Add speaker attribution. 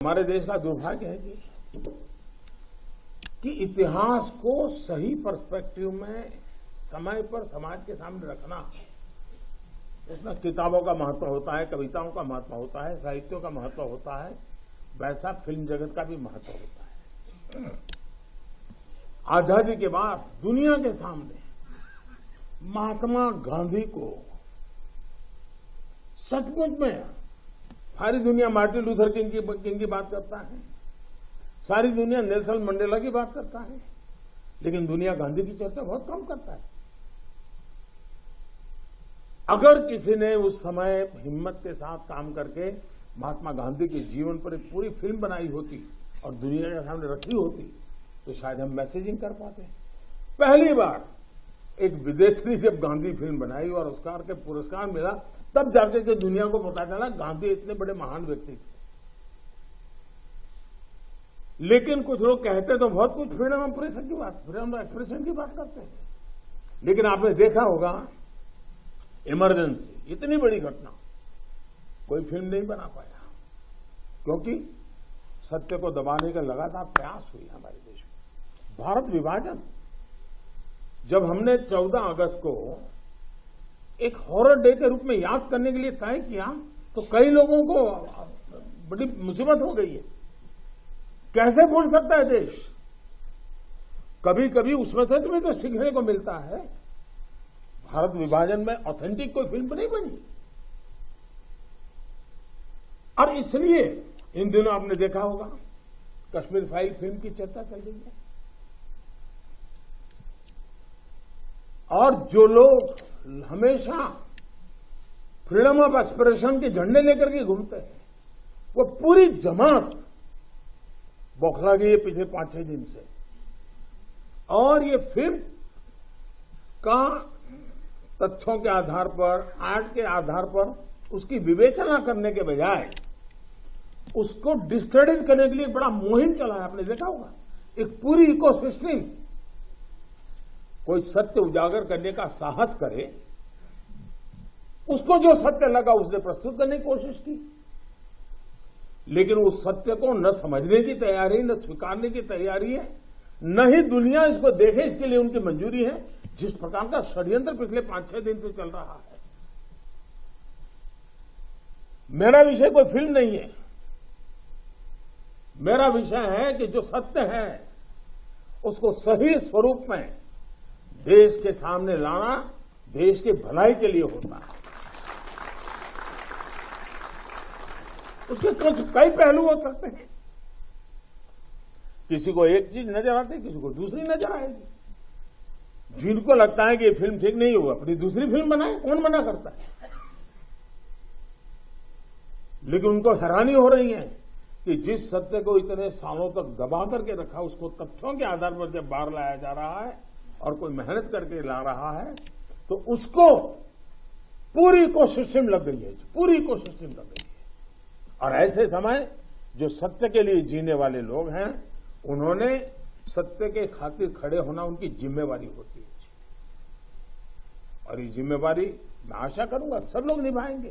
Speaker 1: हमारे देश का दुर्भाग्य है जी कि इतिहास को सही पर्सपेक्टिव में समय पर समाज के सामने रखना, उसमें किताबों का महत्व होता है, कविताओं का महत्व होता है, साहित्यों का महत्व होता है, वैसा फिल्म जगत का भी महत्व होता है। आजादी के बाद दुनिया के सामने महात्मा गांधी को सचमुच में सारी दुनिया मार्टिन लूथर किंग की बात करता है, सारी दुनिया नेल्सन मंडेला की बात करता है, लेकिन दुनिया गांधी की चर्चा बहुत कम करता है। अगर किसी ने उस समय हिम्मत के साथ काम करके महात्मा गांधी के जीवन पर एक पूरी फिल्म बनाई होती और दुनिया के सामने रखी होती तो शायद हम मैसेजिंग कर पाते। पहली बार एक विदेशी ने जब गांधी फिल्म बनाई और ऑस्कर के पुरस्कार मिला, तब जाके के दुनिया को पता चला गांधी इतने बड़े महान व्यक्ति थे। लेकिन कुछ लोग कहते तो बहुत कुछ फ्रीडम ऑफ प्रेस की बात, फ्रीडम ऑफ एक्सप्रेशन की बात करते हैं, लेकिन आपने देखा होगा इमरजेंसी इतनी बड़ी घटना कोई फिल्म नहीं बना पाया, क्योंकि सत्य को दबाने का लगातार प्रयास हुई हमारे देश में। भारत विभाजन, जब हमने 14 अगस्त को एक हॉरर डे के रूप में याद करने के लिए तय किया तो कई लोगों को बड़ी मुसीबत हो गई है। कैसे भूल सकता है देश? कभी कभी उसमें से तुम्हें तो सीखने को मिलता है। भारत विभाजन में ऑथेंटिक कोई फिल्म नहीं बनी, और इसलिए इन दिनों आपने देखा होगा कश्मीर फाइल फिल्म की चर्चा चल रही है। और जो लोग हमेशा फ्रीडम ऑफ एक्सप्रेशन के झंडे लेकर के घूमते हैं, वो पूरी जमात बौखला गई है पिछले 5-6 दिन से। और ये फिल्म का तथ्यों के आधार पर, आर्ट के आधार पर उसकी विवेचना करने के बजाय उसको डिस्क्रेडिट करने के लिए बड़ा मुहिम चला है। आपने देखा होगा एक पूरी इकोसिस्टम, कोई सत्य उजागर करने का साहस करे, उसको जो सत्य लगा उसने प्रस्तुत करने की कोशिश की, लेकिन उस सत्य को न समझने की तैयारी, न स्वीकारने की तैयारी है, न ही दुनिया इसको देखे इसके लिए उनकी मंजूरी है। जिस प्रकार का षड्यंत्र पिछले 5-6 दिन से चल रहा है। मेरा विषय कोई फिल्म नहीं है, मेरा विषय है कि जो सत्य है उसको सही स्वरूप में देश के सामने लाना देश के भलाई के लिए होता है। उसके कई पहलू हो सकते हैं। किसी को एक चीज नजर आती है, किसी को दूसरी नजर आएगी। जिनको लगता है कि ये फिल्म ठीक नहीं होगा अपनी दूसरी फिल्म बनाए, कौन मना करता है? लेकिन उनको हैरानी हो रही है कि जिस सत्य को इतने सालों तक दबा करके रखा, उसको तथ्यों के आधार पर जब बाहर लाया जा रहा है और कोई मेहनत करके ला रहा है तो उसको पूरी इकोसिस्टम लग गई है, पूरी इकोसिस्टम लग गई है। और ऐसे समय जो सत्य के लिए जीने वाले लोग हैं, उन्होंने सत्य के खातिर खड़े होना उनकी जिम्मेवारी होती है। और ये जिम्मेवारी मैं आशा करूंगा सब लोग निभाएंगे।